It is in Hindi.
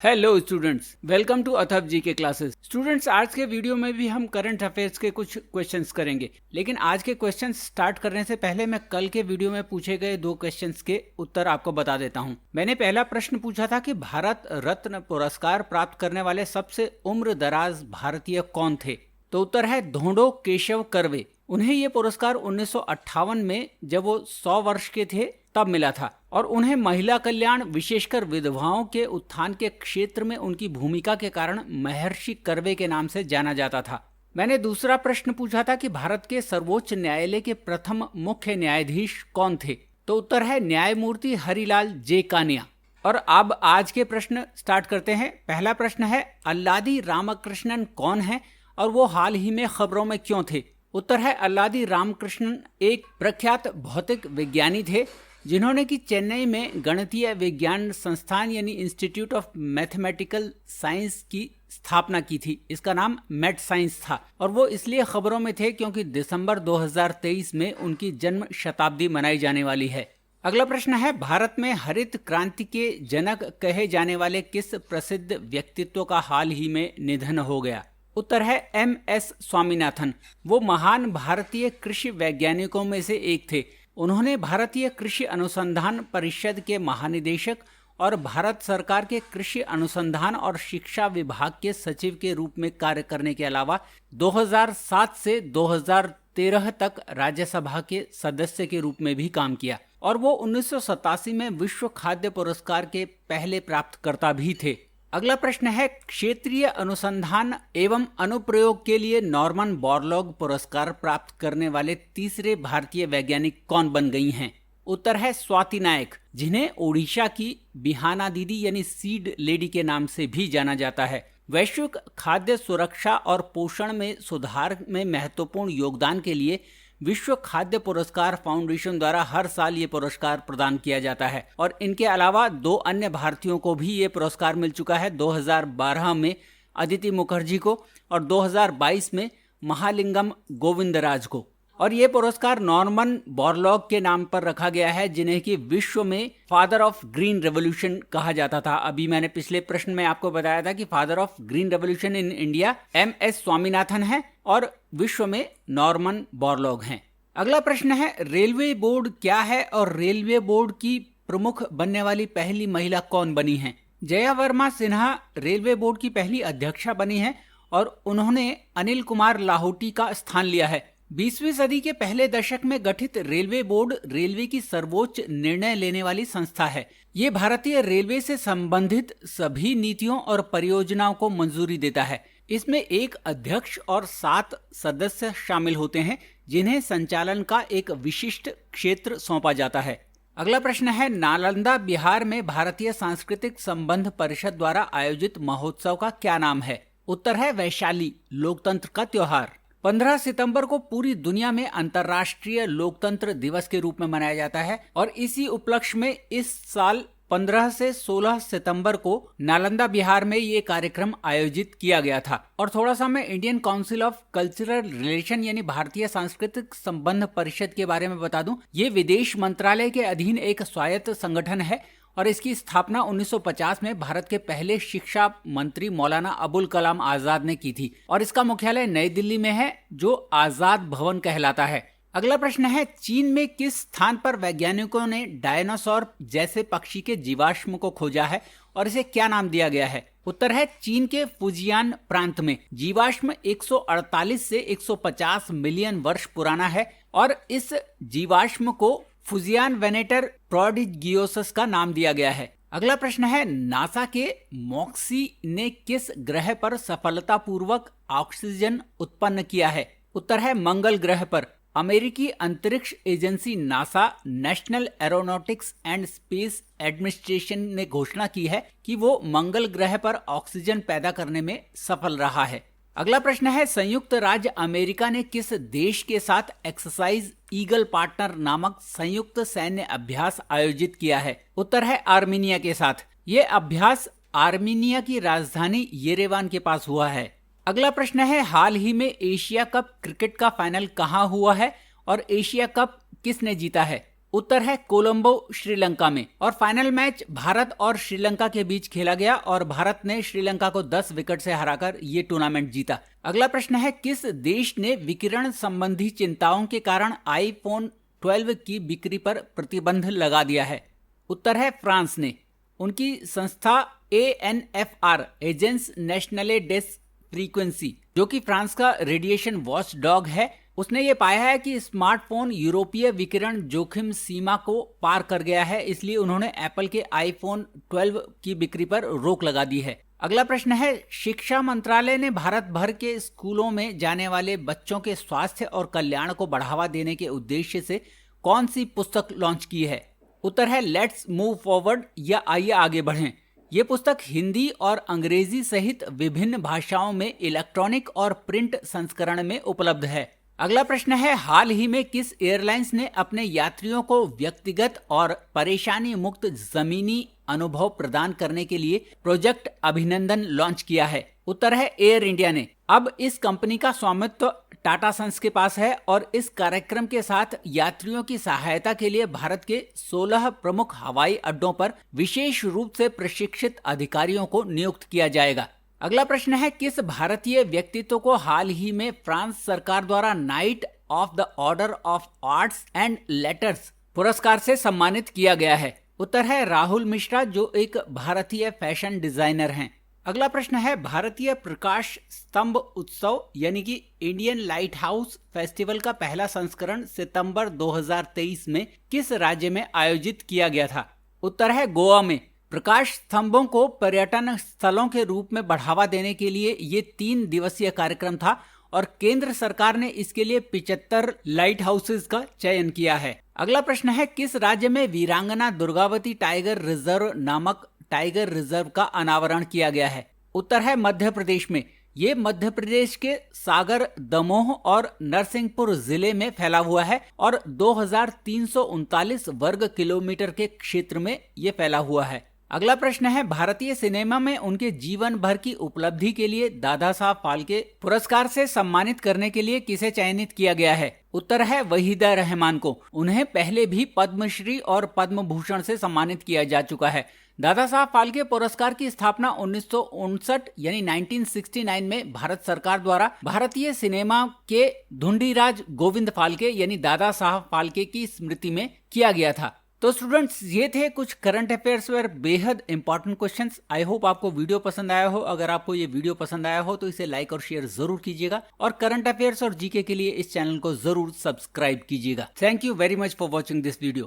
हेलो स्टूडेंट्स, वेलकम टू अथव जी के क्लासेस। स्टूडेंट्स, आज के वीडियो में भी हम करंट अफेयर्स के कुछ क्वेश्चंस करेंगे, लेकिन आज के क्वेश्चंस स्टार्ट करने से पहले मैं कल के वीडियो में पूछे गए दो क्वेश्चंस के उत्तर आपको बता देता हूं। मैंने पहला प्रश्न पूछा था कि भारत रत्न पुरस्कार प्राप्त करने वाले सबसे उम्र दराज भारतीय कौन थे। तो उत्तर है धोंडो केशव कर्वे। उन्हें ये पुरस्कार 1958 में जब वो 100 वर्ष के थे तब मिला था और उन्हें महिला कल्याण, विशेषकर विधवाओं के उत्थान के क्षेत्र में उनकी भूमिका के कारण महर्षि कर्वे के नाम से जाना जाता था। मैंने दूसरा प्रश्न पूछा था कि भारत के सर्वोच्च न्यायालय के प्रथम मुख्य न्यायाधीश कौन थे। तो उत्तर है न्यायमूर्ति हरिलाल जे कानिया। और अब आज के प्रश्न स्टार्ट करते हैं। पहला प्रश्न है, अल्लादी रामकृष्णन कौन है और वो हाल ही में खबरों में क्यों थे। उत्तर है अल्लादी रामकृष्णन एक प्रख्यात भौतिक विज्ञानी थे जिन्होंने कि चेन्नई में गणितीय विज्ञान संस्थान यानी इंस्टीट्यूट ऑफ मैथमेटिकल साइंस की स्थापना की थी। इसका नाम मैथ साइंस था और वो इसलिए खबरों में थे क्योंकि दिसंबर 2023 में उनकी जन्म शताब्दी मनाई जाने वाली है। अगला प्रश्न है, भारत में हरित क्रांति के जनक कहे जाने वाले किस प्रसिद्ध व्यक्तित्व का हाल ही में निधन हो गया। उत्तर है MS स्वामीनाथन। वो महान भारतीय कृषि वैज्ञानिकों में से एक थे। उन्होंने भारतीय कृषि अनुसंधान परिषद के महानिदेशक और भारत सरकार के कृषि अनुसंधान और शिक्षा विभाग के सचिव के रूप में कार्य करने के अलावा 2007 से 2013 तक राज्यसभा के सदस्य के रूप में भी काम किया और वो 1987 में विश्व खाद्य पुरस्कार के पहले प्राप्तकर्ता भी थे। अगला प्रश्न है, क्षेत्रीय अनुसंधान एवं अनुप्रयोग के लिए नॉर्मन बोरलॉग पुरस्कार प्राप्त करने वाले तीसरे भारतीय वैज्ञानिक कौन बन गई हैं। उत्तर है स्वाति नायक, जिन्हें ओडिशा की बिहाना दीदी यानी सीड लेडी के नाम से भी जाना जाता है। वैश्विक खाद्य सुरक्षा और पोषण में सुधार में महत्वपूर्ण योगदान के लिए विश्व खाद्य पुरस्कार फाउंडेशन द्वारा हर साल ये पुरस्कार प्रदान किया जाता है और इनके अलावा दो अन्य भारतीयों को भी ये पुरस्कार मिल चुका है। 2012 में अदिति मुखर्जी को और 2022 में महालिंगम गोविंदराज को। और ये पुरस्कार नॉर्मन बोरलॉग के नाम पर रखा गया है, जिन्हें कि विश्व में फादर ऑफ ग्रीन रेवोल्यूशन कहा जाता था। अभी मैंने पिछले प्रश्न में आपको बताया था कि father of green revolution in India MS Swaminathan है और विश्व में नॉर्मन बोरलॉग हैं। अगला प्रश्न है, रेलवे बोर्ड क्या है और रेलवे बोर्ड की प्रमुख बनने वाली पहली महिला कौन बनी है। जया वर्मा सिन्हा रेलवे बोर्ड की पहली अध्यक्षा बनी है और उन्होंने अनिल कुमार लाहौटी का स्थान लिया है। 20वीं सदी के पहले दशक में गठित रेलवे बोर्ड रेलवे की सर्वोच्च निर्णय लेने वाली संस्था है। ये भारतीय रेलवे से संबंधित सभी नीतियों और परियोजनाओं को मंजूरी देता है। इसमें एक अध्यक्ष और 7 सदस्य शामिल होते हैं, जिन्हें संचालन का एक विशिष्ट क्षेत्र सौंपा जाता है। अगला प्रश्न है, नालंदा बिहार में भारतीय सांस्कृतिक संबंध परिषद द्वारा आयोजित महोत्सव का क्या नाम है। उत्तर है वैशाली, लोकतंत्र का त्योहार। 15 सितंबर को पूरी दुनिया में अंतर्राष्ट्रीय लोकतंत्र दिवस के रूप में मनाया जाता है और इसी उपलक्ष्य में इस साल 15 से 16 सितंबर को नालंदा बिहार में ये कार्यक्रम आयोजित किया गया था। और थोड़ा सा मैं Indian council of cultural relation यानी भारतीय सांस्कृतिक संबंध परिषद के बारे में बता दूं। ये विदेश मंत्रालय के अधीन एक स्वायत्त संगठन है और इसकी स्थापना 1950 में भारत के पहले शिक्षा मंत्री मौलाना अबुल कलाम आजाद ने की थी और इसका मुख्यालय नई दिल्ली में है, जो आजाद भवन कहलाता है। अगला प्रश्न है, चीन में किस स्थान पर वैज्ञानिकों ने डायनासोर जैसे पक्षी के जीवाश्म को खोजा है और इसे क्या नाम दिया गया है। उत्तर है चीन के फुजियान प्रांत में। जीवाश्म 148 से 150 मिलियन वर्ष पुराना है और इस जीवाश्म को फुजियान वेनेटर प्रोडिगियोसस का नाम दिया गया है। अगला प्रश्न है, नासा के मॉक्सी ने किस ग्रह पर सफलतापूर्वक ऑक्सीजन उत्पन्न किया है। उत्तर है मंगल ग्रह पर। अमेरिकी अंतरिक्ष agency NASA national aeronautics and space administration ने घोषणा की है कि वो मंगल ग्रह पर ऑक्सीजन पैदा करने में सफल रहा है। अगला प्रश्न है, संयुक्त राज्य अमेरिका ने किस देश के साथ एक्सरसाइज ईगल पार्टनर नामक संयुक्त सैन्य अभ्यास आयोजित किया है। उत्तर है आर्मीनिया के साथ। ये अभ्यास आर्मीनिया की राजधानी येरेवान के पास हुआ है। अगला प्रश्न है, हाल ही में एशिया कप क्रिकेट का फाइनल कहां हुआ है और एशिया कप किसने जीता है। उत्तर है कोलंबो श्रीलंका में। और फाइनल मैच भारत और श्रीलंका के बीच खेला गया और भारत ने श्रीलंका को 10 विकेट से हराकर ये टूर्नामेंट जीता। अगला प्रश्न है, किस देश ने विकिरण संबंधी चिंताओं के कारण आईफोन 12 की बिक्री पर प्रतिबंध लगा दिया है? उत्तर है फ्रांस ने। उनकी संस्था ANFR एजेंस नेशनले डेस फ्रीक्वेंसी, जो कि फ्रांस का रेडिएशन वॉच डॉग है, उसने ये पाया है कि स्मार्टफोन यूरोपीय विकिरण जोखिम सीमा को पार कर गया है, इसलिए उन्होंने एप्पल के आईफोन 12 की बिक्री पर रोक लगा दी है। अगला प्रश्न है, शिक्षा मंत्रालय ने भारत भर के स्कूलों में जाने वाले बच्चों के स्वास्थ्य और कल्याण को बढ़ावा देने के उद्देश्य से कौन सी पुस्तक लॉन्च की है? उत्तर है लेट्स मूव फॉरवर्ड या आइए आगे बढ़ें। ये पुस्तक हिंदी और अंग्रेजी सहित विभिन्न भाषाओं में इलेक्ट्रॉनिक और प्रिंट संस्करण में उपलब्ध है। अगला प्रश्न है, हाल ही में किस एयरलाइंस ने अपने यात्रियों को व्यक्तिगत और परेशानी मुक्त जमीनी अनुभव प्रदान करने के लिए प्रोजेक्ट अभिनंदन लॉन्च किया है? उत्तर है एयर इंडिया ने। अब इस कंपनी का स्वामित्व टाटा सन्स के पास है और इस कार्यक्रम के साथ यात्रियों की सहायता के लिए भारत के 16 प्रमुख हवाई अड्डों पर विशेष रूप से प्रशिक्षित अधिकारियों को नियुक्त किया जाएगा। अगला प्रश्न है, किस भारतीय व्यक्तित्व को हाल ही में फ्रांस सरकार द्वारा night of the order of arts and letters पुरस्कार से सम्मानित किया गया है? उत्तर है राहुल मिश्रा, जो एक भारतीय फैशन डिजाइनर हैं। अगला प्रश्न है, भारतीय प्रकाश स्तंभ उत्सव यानी कि इंडियन लाइट हाउस फेस्टिवल का पहला संस्करण सितंबर 2023 में किस राज्य में आयोजित किया गया था? उत्तर है गोवा में। प्रकाश स्तंभों को पर्यटन स्थलों के रूप में बढ़ावा देने के लिए ये 3 दिवसीय कार्यक्रम था और केंद्र सरकार ने इसके लिए 75 लाइट हाउसेज का चयन किया है। अगला प्रश्न है, किस राज्य में वीरांगना दुर्गावती टाइगर रिजर्व नामक टाइगर रिजर्व का अनावरण किया गया है? उत्तर है मध्य प्रदेश में। ये मध्य प्रदेश के सागर, दमोह और नरसिंहपुर जिले में फैला हुआ है और 2339 वर्ग किलोमीटर के क्षेत्र में ये फैला हुआ है। अगला प्रश्न है, भारतीय सिनेमा में उनके जीवन भर की उपलब्धि के लिए दादा साहब फाल्के पुरस्कार से सम्मानित करने के लिए किसे चयनित किया गया है? उत्तर है वहीदा रहमान को। उन्हें पहले भी पद्मश्री और पद्म भूषण से सम्मानित किया जा चुका है। दादा साहब फाल्के पुरस्कार की स्थापना 1959 यानी 1969 में भारत सरकार द्वारा भारतीय सिनेमा के धुंडीराज गोविंद फाल्के यानी दादा साहब फाल्के की स्मृति में किया गया था। तो स्टूडेंट्स, ये थे कुछ करंट अफेयर्स पर बेहद इंपॉर्टेंट क्वेश्चंस। आई होप आपको वीडियो पसंद आया हो। अगर आपको ये वीडियो पसंद आया हो तो इसे लाइक और शेयर जरूर कीजिएगा और करंट अफेयर्स और जीके के लिए इस चैनल को जरूर सब्सक्राइब कीजिएगा। Thank you very much for watching this video.